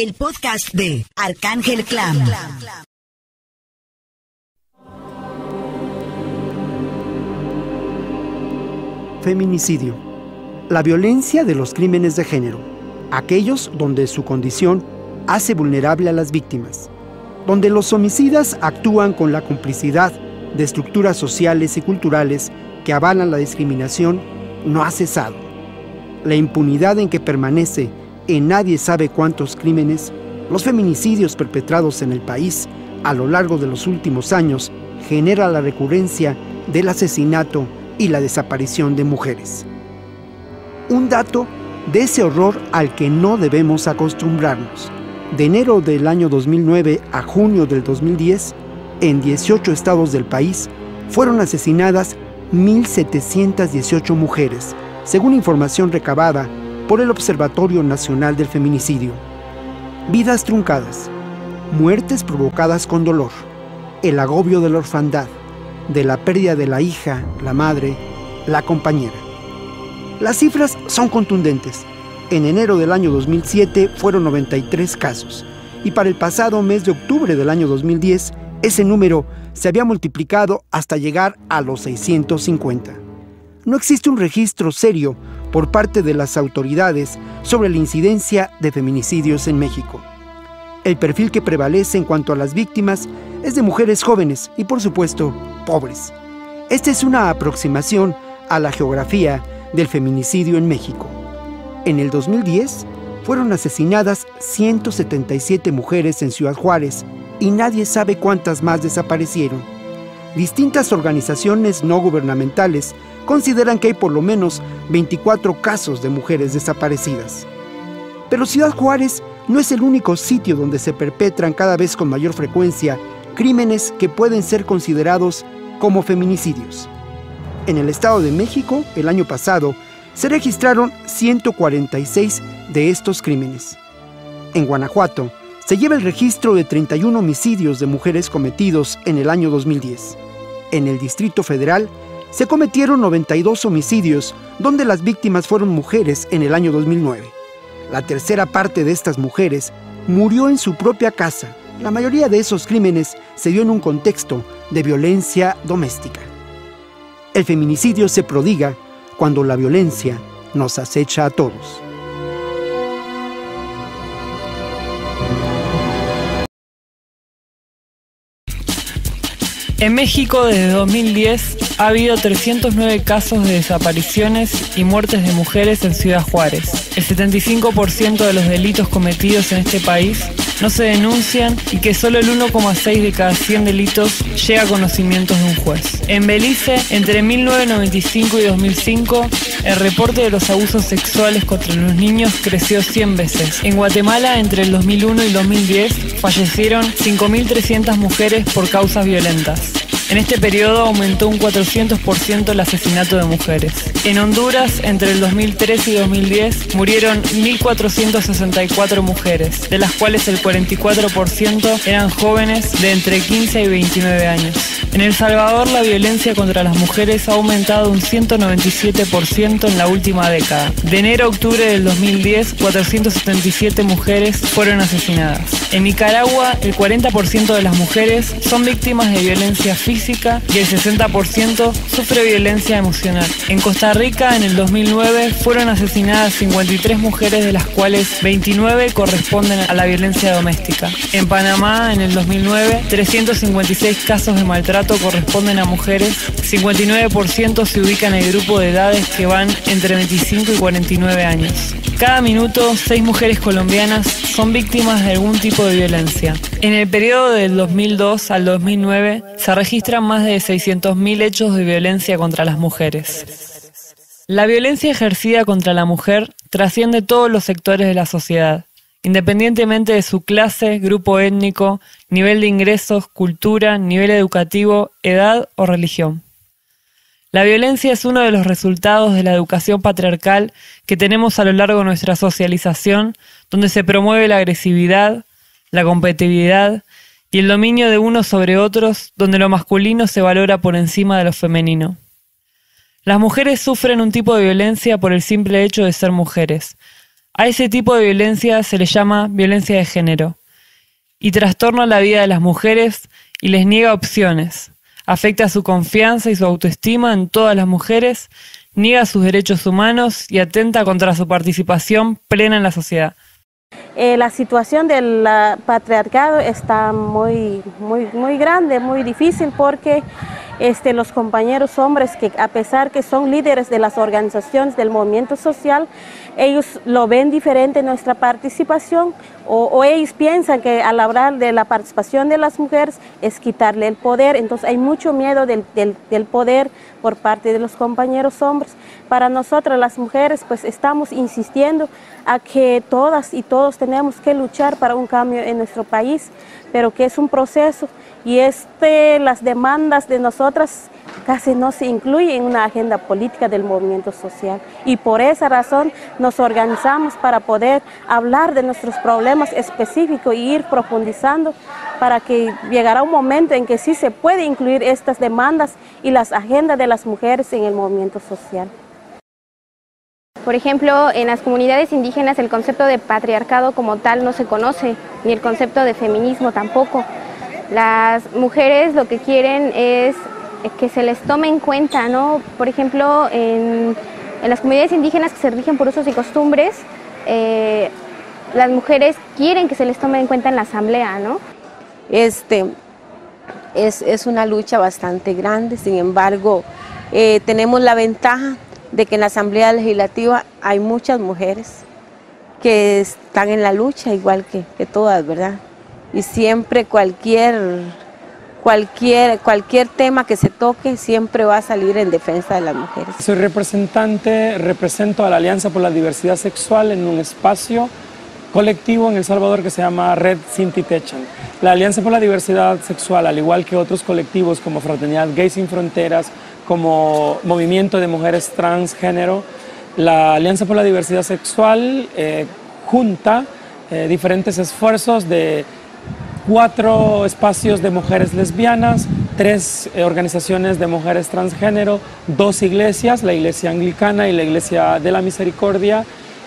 el podcast de Arcángel Clan. Feminicidio. La violencia de los crímenes de género. Aquellos donde su condición hace vulnerable a las víctimas. Donde los homicidas actúan con la complicidad de estructuras sociales y culturales que avalan la discriminación, no ha cesado. La impunidad en que permanece en nadie sabe cuántos crímenes, los feminicidios perpetrados en el país a lo largo de los últimos años genera la recurrencia del asesinato y la desaparición de mujeres. Un dato de ese horror al que no debemos acostumbrarnos. De enero del año 2009 a junio del 2010, en 18 estados del país, fueron asesinadas 1,718 mujeres, según información recabada por el Observatorio Nacional del Feminicidio. Vidas truncadas, muertes provocadas con dolor, el agobio de la orfandad, de la pérdida de la hija, la madre, la compañera. Las cifras son contundentes. En enero del año 2007 fueron 93 casos, y para el pasado mes de octubre del año 2010, ese número se había multiplicado hasta llegar a los 650. No existe un registro serio por parte de las autoridades sobre la incidencia de feminicidios en México. El perfil que prevalece en cuanto a las víctimas es de mujeres jóvenes y, por supuesto, pobres. Esta es una aproximación a la geografía del feminicidio en México. En el 2010 fueron asesinadas 177 mujeres en Ciudad Juárez y nadie sabe cuántas más desaparecieron. Distintas organizaciones no gubernamentales consideran que hay por lo menos 24 casos de mujeres desaparecidas. Pero Ciudad Juárez no es el único sitio donde se perpetran cada vez con mayor frecuencia crímenes que pueden ser considerados como feminicidios. En el Estado de México, el año pasado, se registraron 146 de estos crímenes. En Guanajuato, se lleva el registro de 31 homicidios de mujeres cometidos en el año 2010. En el Distrito Federal, se cometieron 92 homicidios, donde las víctimas fueron mujeres en el año 2009. La tercera parte de estas mujeres murió en su propia casa. La mayoría de esos crímenes se dio en un contexto de violencia doméstica. El feminicidio se prodiga cuando la violencia nos acecha a todos. En México, desde 2010, ha habido 309 casos de desapariciones y muertes de mujeres en Ciudad Juárez. El 75% de los delitos cometidos en este país no se denuncian y que solo el 1,6 de cada 100 delitos llega a conocimientos de un juez. En Belice, entre 1995 y 2005, el reporte de los abusos sexuales contra los niños creció 100 veces. En Guatemala, entre el 2001 y el 2010, fallecieron 5.300 mujeres por causas violentas. En este periodo aumentó un 400% el asesinato de mujeres. En Honduras, entre el 2013 y 2010, murieron 1.464 mujeres, de las cuales el 44% eran jóvenes de entre 15 y 29 años. En El Salvador, la violencia contra las mujeres ha aumentado un 197% en la última década. De enero a octubre del 2010, 477 mujeres fueron asesinadas. En Nicaragua, el 40% de las mujeres son víctimas de violencia física y el 60% sufre violencia emocional. En Costa Rica, en el 2009, fueron asesinadas 53 mujeres, de las cuales 29 corresponden a la violencia doméstica. En Panamá, en el 2009, 356 casos de maltrato corresponden a mujeres, 59% se ubican en el grupo de edades que van entre 25 y 49 años. Cada minuto, 6 mujeres colombianas son víctimas de algún tipo de violencia. En el periodo del 2002 al 2009 se registran más de 600.000 hechos de violencia contra las mujeres. La violencia ejercida contra la mujer trasciende todos los sectores de la sociedad, independientemente de su clase, grupo étnico, nivel de ingresos, cultura, nivel educativo, edad o religión. La violencia es uno de los resultados de la educación patriarcal que tenemos a lo largo de nuestra socialización, donde se promueve la agresividad, la competitividad y el dominio de unos sobre otros, donde lo masculino se valora por encima de lo femenino. Las mujeres sufren un tipo de violencia por el simple hecho de ser mujeres. A ese tipo de violencia se le llama violencia de género y trastorna la vida de las mujeres y les niega opciones, afecta su confianza y su autoestima en todas las mujeres, niega sus derechos humanos y atenta contra su participación plena en la sociedad. La situación del patriarcado está muy grande, muy difícil, porque los compañeros hombres, que a pesar que son líderes de las organizaciones del movimiento social, ellos lo ven diferente en nuestra participación, o ellos piensan que al hablar de la participación de las mujeres es quitarle el poder. Entonces hay mucho miedo del poder por parte de los compañeros hombres. Para nosotras las mujeres, pues estamos insistiendo a que todas y todos tenemos que luchar para un cambio en nuestro país, pero que es un proceso, y las demandas de nosotras casi no se incluyen en una agenda política del movimiento social, y por esa razón nos organizamos para poder hablar de nuestros problemas específicos y ir profundizando, para que llegará un momento en que sí se puede incluir estas demandas y las agendas de las mujeres en el movimiento social. Por ejemplo, en las comunidades indígenas el concepto de patriarcado como tal no se conoce, ni el concepto de feminismo tampoco. Las mujeres lo que quieren es que se les tome en cuenta, ¿no? Por ejemplo, en las comunidades indígenas que se rigen por usos y costumbres, las mujeres quieren que se les tome en cuenta en la asamblea, ¿no? Es una lucha bastante grande, sin embargo, tenemos la ventaja de que en la Asamblea Legislativa hay muchas mujeres que están en la lucha, igual que todas, ¿verdad? Y siempre cualquier tema que se toque siempre va a salir en defensa de las mujeres. Soy represento a la Alianza por la Diversidad Sexual en un espacio colectivo en El Salvador que se llama Red Sinti Techan. La Alianza por la Diversidad Sexual, al igual que otros colectivos como Fraternidad Gay Sin Fronteras, como Movimiento de Mujeres Transgénero, la Alianza por la Diversidad Sexual junta diferentes esfuerzos de 4 espacios de mujeres lesbianas, 3 organizaciones de mujeres transgénero, 2 iglesias, la Iglesia Anglicana y la Iglesia de la Misericordia,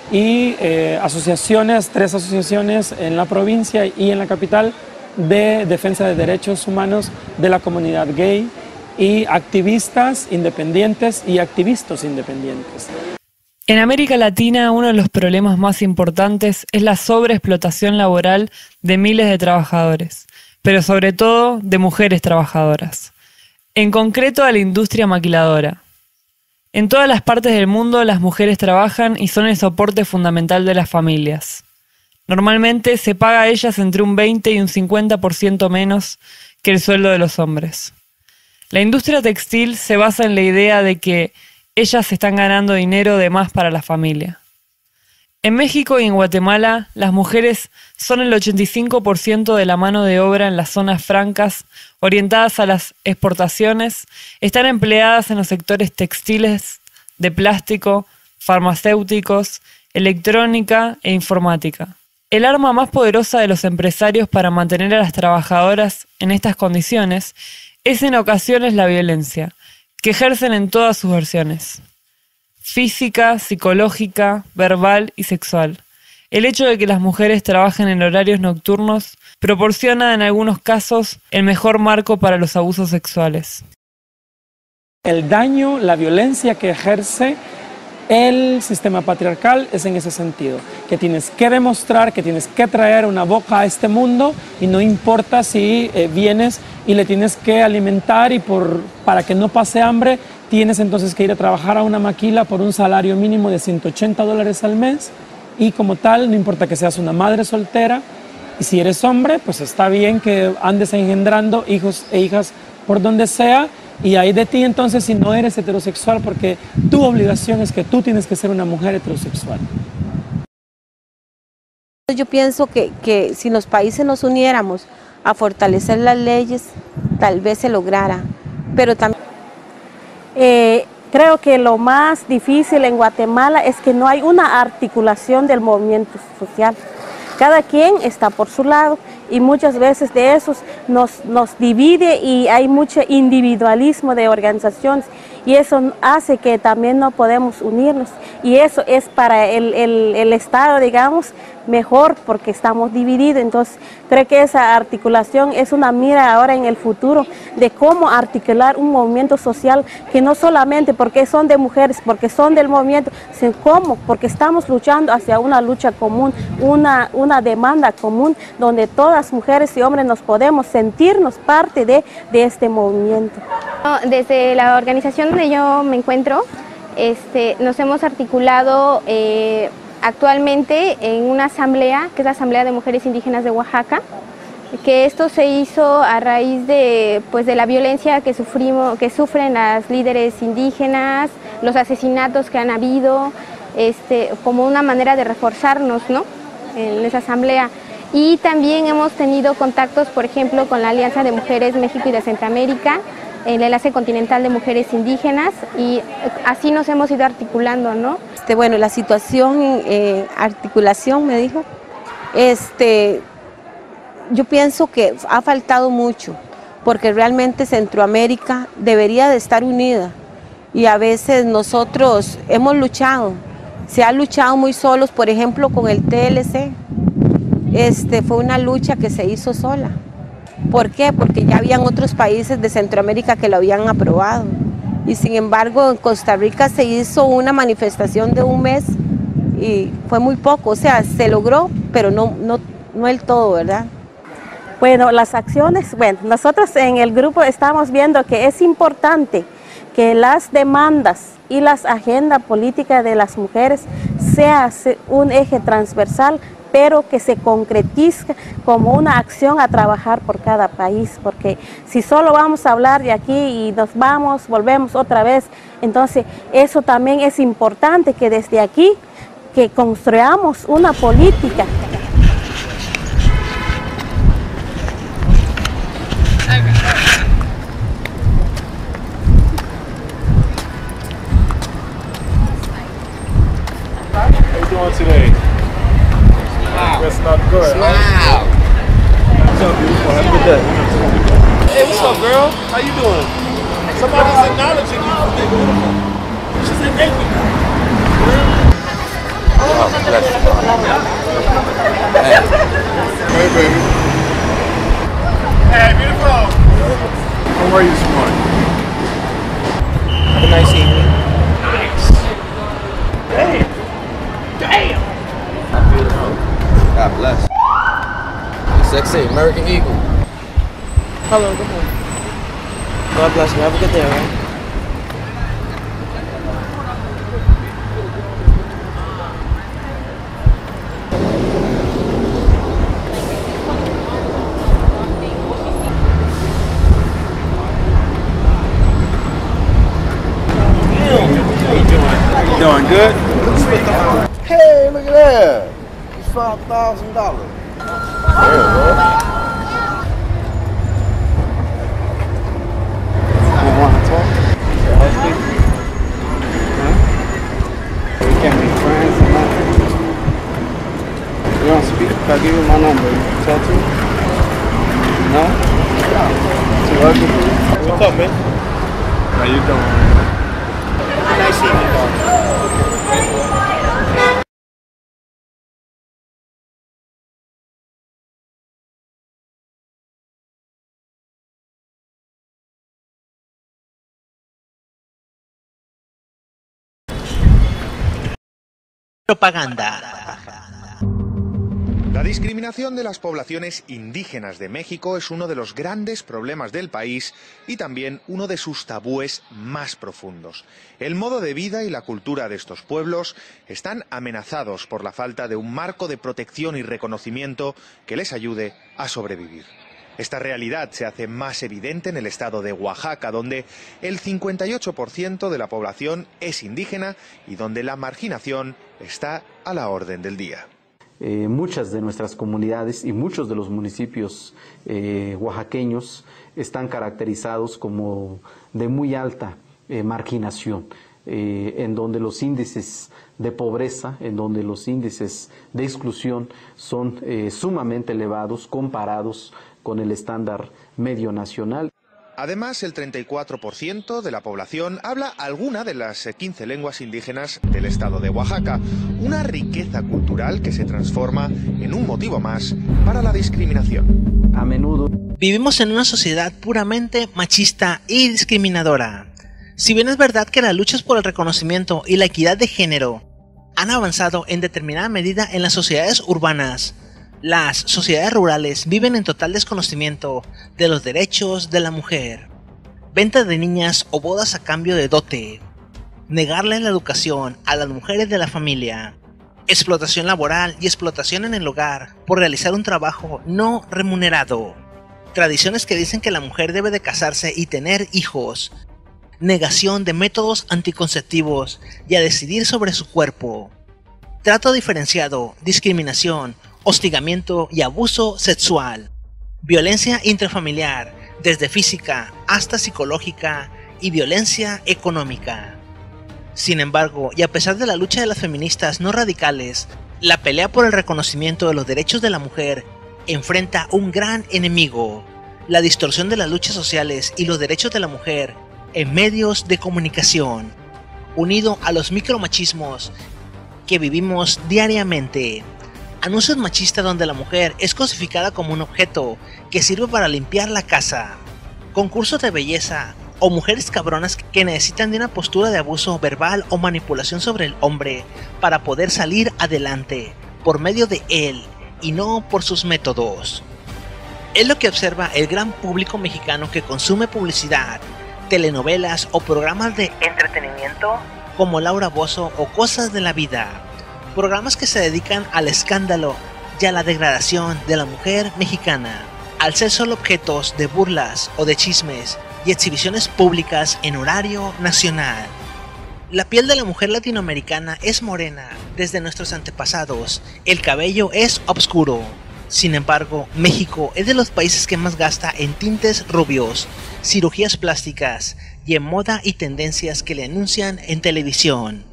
y asociaciones, 3 asociaciones en la provincia y en la capital de defensa de derechos humanos de la comunidad gay, y activistas independientes y activistas independientes. En América Latina, uno de los problemas más importantes es la sobreexplotación laboral de miles de trabajadores, pero sobre todo de mujeres trabajadoras. En concreto, a la industria maquiladora. En todas las partes del mundo, las mujeres trabajan y son el soporte fundamental de las familias. Normalmente se paga a ellas entre un 20 y un 50% menos que el sueldo de los hombres. La industria textil se basa en la idea de que ellas están ganando dinero de más para la familia. En México y en Guatemala, las mujeres son el 85% de la mano de obra en las zonas francas orientadas a las exportaciones, están empleadas en los sectores textiles, de plástico, farmacéuticos, electrónica e informática. El arma más poderosa de los empresarios para mantener a las trabajadoras en estas condiciones es en ocasiones la violencia, que ejercen en todas sus versiones: física, psicológica, verbal y sexual. El hecho de que las mujeres trabajen en horarios nocturnos proporciona en algunos casos el mejor marco para los abusos sexuales. El daño, la violencia que ejerce el sistema patriarcal es en ese sentido, que tienes que demostrar, que tienes que traer una boca a este mundo, y no importa si vienes y le tienes que alimentar, y para que no pase hambre tienes entonces que ir a trabajar a una maquila por un salario mínimo de $180 al mes, y como tal no importa que seas una madre soltera, y si eres hombre pues está bien que andes engendrando hijos e hijas por donde sea, y hay de ti entonces si no eres heterosexual, porque tu obligación es que tú tienes que ser una mujer heterosexual. Yo pienso que si los países nos uniéramos a fortalecer las leyes, tal vez se lograra, pero también... Creo que lo más difícil en Guatemala es que no hay una articulación del movimiento social. Cada quien está por su lado, y muchas veces de esos nos divide, y hay mucho individualismo de organizaciones, y eso hace que también no podemos unirnos, y eso es para el Estado, digamos, mejor, porque estamos divididos. Entonces creo que esa articulación es una mira ahora en el futuro de cómo articular un movimiento social que no solamente porque son de mujeres, porque son del movimiento, sino cómo, porque estamos luchando hacia una lucha común, una demanda común, donde todas mujeres y hombres nos podemos sentirnos parte de este movimiento. Desde la organización donde yo me encuentro, nos hemos articulado actualmente en una asamblea, que es la Asamblea de Mujeres Indígenas de Oaxaca, que esto se hizo a raíz de la violencia que sufren las líderes indígenas, los asesinatos que han habido, como una manera de reforzarnos, ¿no?, en esa asamblea. Y también hemos tenido contactos, por ejemplo, con la Alianza de Mujeres México y de Centroamérica, el Enlace Continental de Mujeres Indígenas, y así nos hemos ido articulando, ¿no? Bueno, la situación, articulación me dijo, yo pienso que ha faltado mucho, porque realmente Centroamérica debería de estar unida, y a veces nosotros hemos luchado, se ha luchado muy solos, por ejemplo con el TLC, fue una lucha que se hizo sola. ¿Por qué? Porque ya habían otros países de Centroamérica que lo habían aprobado, y sin embargo en Costa Rica se hizo una manifestación de un mes y fue muy poco, o sea, se logró, pero no el todo, ¿verdad? Bueno, las acciones, nosotros en el grupo estamos viendo que es importante que las demandas y las agendas políticas de las mujeres sea un eje transversal, pero que se concretice como una acción a trabajar por cada país, porque si solo vamos a hablar de aquí y nos vamos, volvemos otra vez, entonces eso también es importante, que desde aquí que construyamos una política. That's not good. Smile. What's up, beautiful? Have a good day. Hey, what's up, girl? How you doing? Somebody's acknowledging you. They're beautiful. She said thank you. Oh, bless you. Hey, baby. Hey, beautiful. How are you this morning? Have a nice evening. Nice. Damn. Damn. Beautiful. God bless. Sexy American Eagle. Hello, good morning. God bless you. Have a good day, all right? How you doing? You doing good? Hey, look at that. It's $5,000. You want to talk? Huh? We can't be friends or nothing. You don't speak? If I give you my number, you can talk to me? No? Too ugly for you? What's up, man? How you doing? Nice evening, dog. Propaganda. La discriminación de las poblaciones indígenas de México es uno de los grandes problemas del país y también uno de sus tabúes más profundos. El modo de vida y la cultura de estos pueblos están amenazados por la falta de un marco de protección y reconocimiento que les ayude a sobrevivir. Esta realidad se hace más evidente en el estado de Oaxaca, donde el 58% de la población es indígena y donde la marginación está a la orden del día. Muchas de nuestras comunidades y muchos de los municipios oaxaqueños están caracterizados como de muy alta marginación, en donde los índices de pobreza, en donde los índices de exclusión son sumamente elevados comparados con el estándar medio nacional. Además, el 34% de la población habla alguna de las 15 lenguas indígenas del estado de Oaxaca, una riqueza cultural que se transforma en un motivo más para la discriminación. A menudo vivimos en una sociedad puramente machista y discriminadora. Si bien es verdad que las luchas por el reconocimiento y la equidad de género han avanzado en determinada medida en las sociedades urbanas, las sociedades rurales viven en total desconocimiento de los derechos de la mujer. Venta de niñas o bodas a cambio de dote. Negarle la educación a las mujeres de la familia. Explotación laboral y explotación en el hogar por realizar un trabajo no remunerado. Tradiciones que dicen que la mujer debe de casarse y tener hijos. Negación de métodos anticonceptivos y a decidir sobre su cuerpo. Trato diferenciado, discriminación, hostigamiento y abuso sexual, violencia intrafamiliar, desde física hasta psicológica y violencia económica. Sin embargo, y a pesar de la lucha de las feministas no radicales, la pelea por el reconocimiento de los derechos de la mujer enfrenta un gran enemigo, la distorsión de las luchas sociales y los derechos de la mujer en medios de comunicación, unido a los micromachismos que vivimos diariamente. Anuncios machistas donde la mujer es cosificada como un objeto que sirve para limpiar la casa. Concursos de belleza o mujeres cabronas que necesitan de una postura de abuso verbal o manipulación sobre el hombre para poder salir adelante por medio de él y no por sus métodos. Es lo que observa el gran público mexicano que consume publicidad, telenovelas o programas de entretenimiento como Laura Bozzo o Cosas de la Vida. Programas que se dedican al escándalo y a la degradación de la mujer mexicana, al ser solo objetos de burlas o de chismes y exhibiciones públicas en horario nacional. La piel de la mujer latinoamericana es morena desde nuestros antepasados, el cabello es oscuro. Sin embargo, México es de los países que más gasta en tintes rubios, cirugías plásticas y en moda y tendencias que le anuncian en televisión.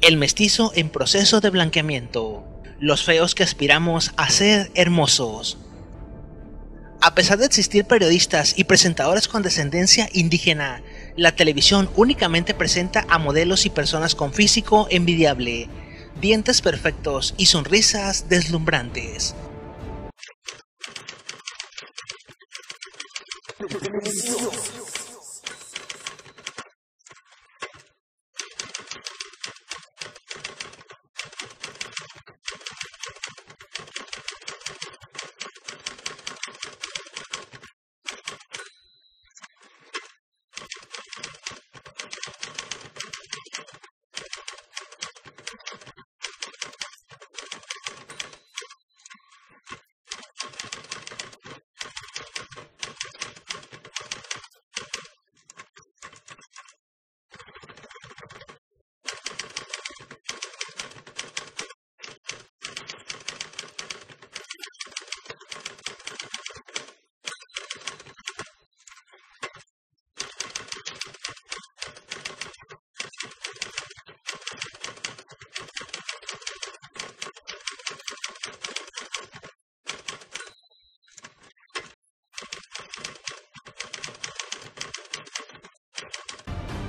El mestizo en proceso de blanqueamiento, los feos que aspiramos a ser hermosos. A pesar de existir periodistas y presentadores con descendencia indígena, la televisión únicamente presenta a modelos y personas con físico envidiable, dientes perfectos y sonrisas deslumbrantes.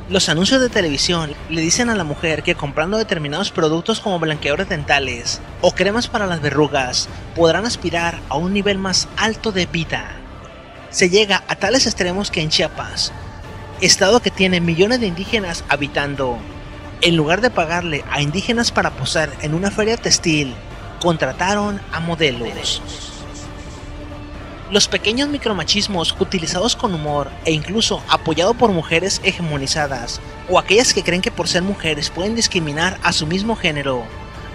Los anuncios de televisión le dicen a la mujer que comprando determinados productos como blanqueadores dentales o cremas para las verrugas podrán aspirar a un nivel más alto de vida. Se llega a tales extremos que en Chiapas, estado que tiene millones de indígenas habitando, en lugar de pagarle a indígenas para posar en una feria textil, contrataron a modelos. Los pequeños micromachismos utilizados con humor e incluso apoyado por mujeres hegemonizadas o aquellas que creen que por ser mujeres pueden discriminar a su mismo género,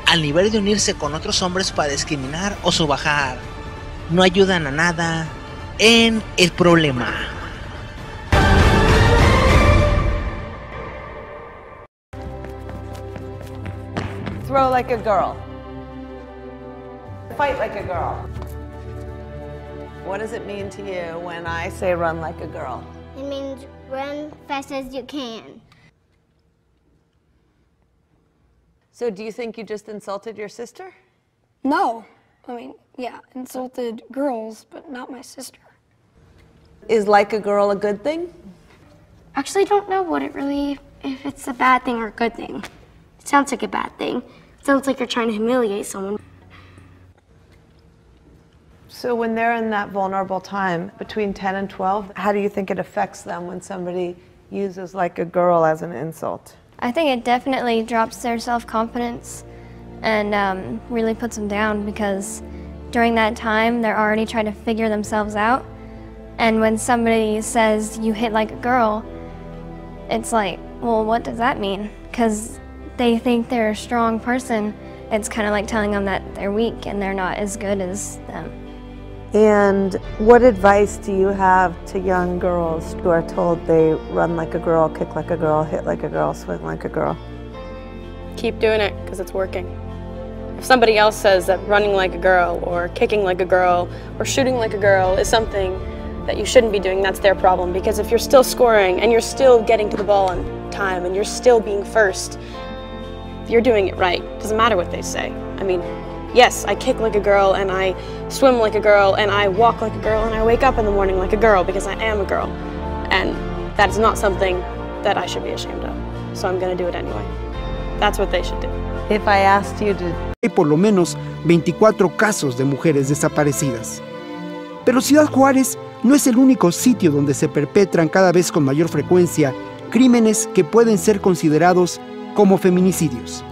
al nivel de unirse con otros hombres para discriminar o sobajar, no ayudan a nada en el problema. Throw like a girl. Fight like a girl. What does it mean to you when I say run like a girl? It means run fast as you can. So do you think you just insulted your sister? No. I mean, yeah, insulted girls, but not my sister. Is like a girl a good thing? Actually, I don't know if it's a bad thing or a good thing. It sounds like a bad thing. It sounds like you're trying to humiliate someone. So when they're in that vulnerable time between 10 and 12, how do you think it affects them when somebody uses like a girl as an insult? I think it definitely drops their self-confidence and really puts them down, because during that time they're already trying to figure themselves out, and when somebody says you hit like a girl, it's like, well, what does that mean? Because they think they're a strong person. It's kind of like telling them that they're weak and they're not as good as them. And what advice do you have to young girls who are told they run like a girl, kick like a girl, hit like a girl, swing like a girl? Keep doing it, because it's working. If somebody else says that running like a girl or kicking like a girl or shooting like a girl is something that you shouldn't be doing, that's their problem. Because if you're still scoring and you're still getting to the ball on time and you're still being first, you're doing it right. It doesn't matter what they say. I mean, yes, I kick like a girl and I swim like a girl and I walk like a girl and I wake up in the morning like a girl because I am a girl. And that is not something that I should be ashamed of. So I'm going to do it anyway. That's what they should do. If I asked you to... Hay por lo menos 24 casos de mujeres desaparecidas. Pero Ciudad Juárez no es el único sitio donde se perpetran cada vez con mayor frecuencia crímenes que pueden ser considerados como feminicidios.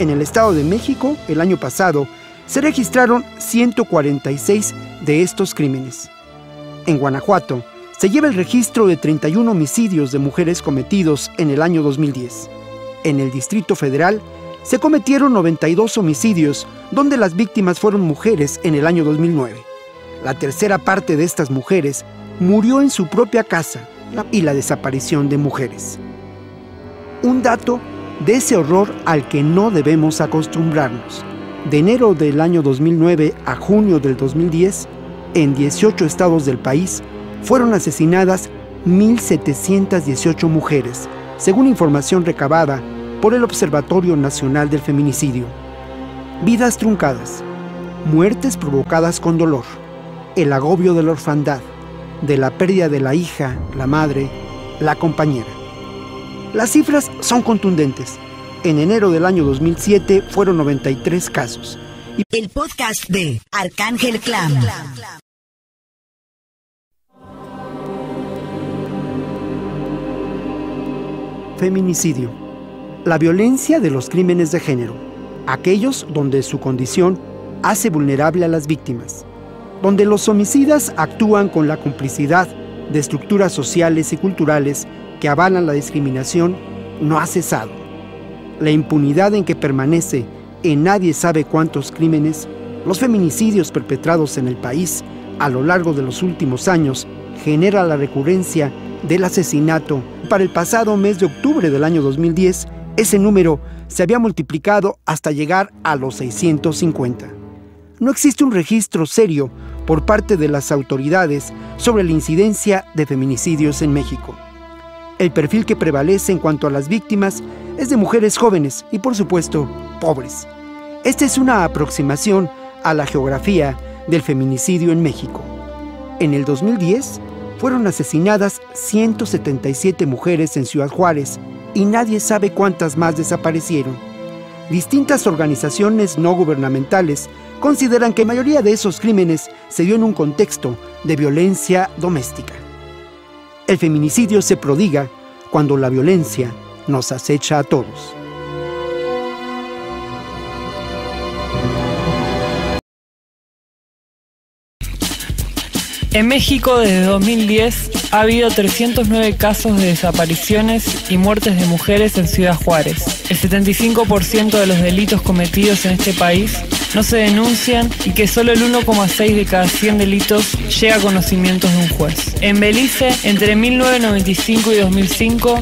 En el Estado de México, el año pasado, se registraron 146 de estos crímenes. En Guanajuato, se lleva el registro de 31 homicidios de mujeres cometidos en el año 2010. En el Distrito Federal, se cometieron 92 homicidios, donde las víctimas fueron mujeres en el año 2009. La tercera parte de estas mujeres murió en su propia casa y la desaparición de mujeres. Un dato de ese horror al que no debemos acostumbrarnos. De enero del año 2009 a junio del 2010, en 18 estados del país, fueron asesinadas 1.718 mujeres, según información recabada por el Observatorio Nacional del Feminicidio. Vidas truncadas, muertes provocadas con dolor, el agobio de la orfandad, de la pérdida de la hija, la madre, la compañera. Las cifras son contundentes. En enero del año 2007 fueron 93 casos. El podcast de Arcángel Clam. Feminicidio. La violencia de los crímenes de género. Aquellos donde su condición hace vulnerable a las víctimas. Donde los homicidas actúan con la complicidad de estructuras sociales y culturales que avalan la discriminación, no ha cesado. La impunidad en que permanece en nadie sabe cuántos crímenes, los feminicidios perpetrados en el país a lo largo de los últimos años, genera la recurrencia del asesinato. Para el pasado mes de octubre del año 2010, ese número se había multiplicado hasta llegar a los 650. No existe un registro serio por parte de las autoridades sobre la incidencia de feminicidios en México. El perfil que prevalece en cuanto a las víctimas es de mujeres jóvenes y, por supuesto, pobres. Esta es una aproximación a la geografía del feminicidio en México. En el 2010, fueron asesinadas 177 mujeres en Ciudad Juárez y nadie sabe cuántas más desaparecieron. Distintas organizaciones no gubernamentales consideran que la mayoría de esos crímenes se dio en un contexto de violencia doméstica. El feminicidio se prodiga cuando la violencia nos acecha a todos. En México, desde 2010, ha habido 309 casos de desapariciones y muertes de mujeres en Ciudad Juárez. El 75% de los delitos cometidos en este país no se denuncian y que solo el 1,6 de cada 100 delitos llega a conocimientos de un juez. En Belice, entre 1995 y 2005,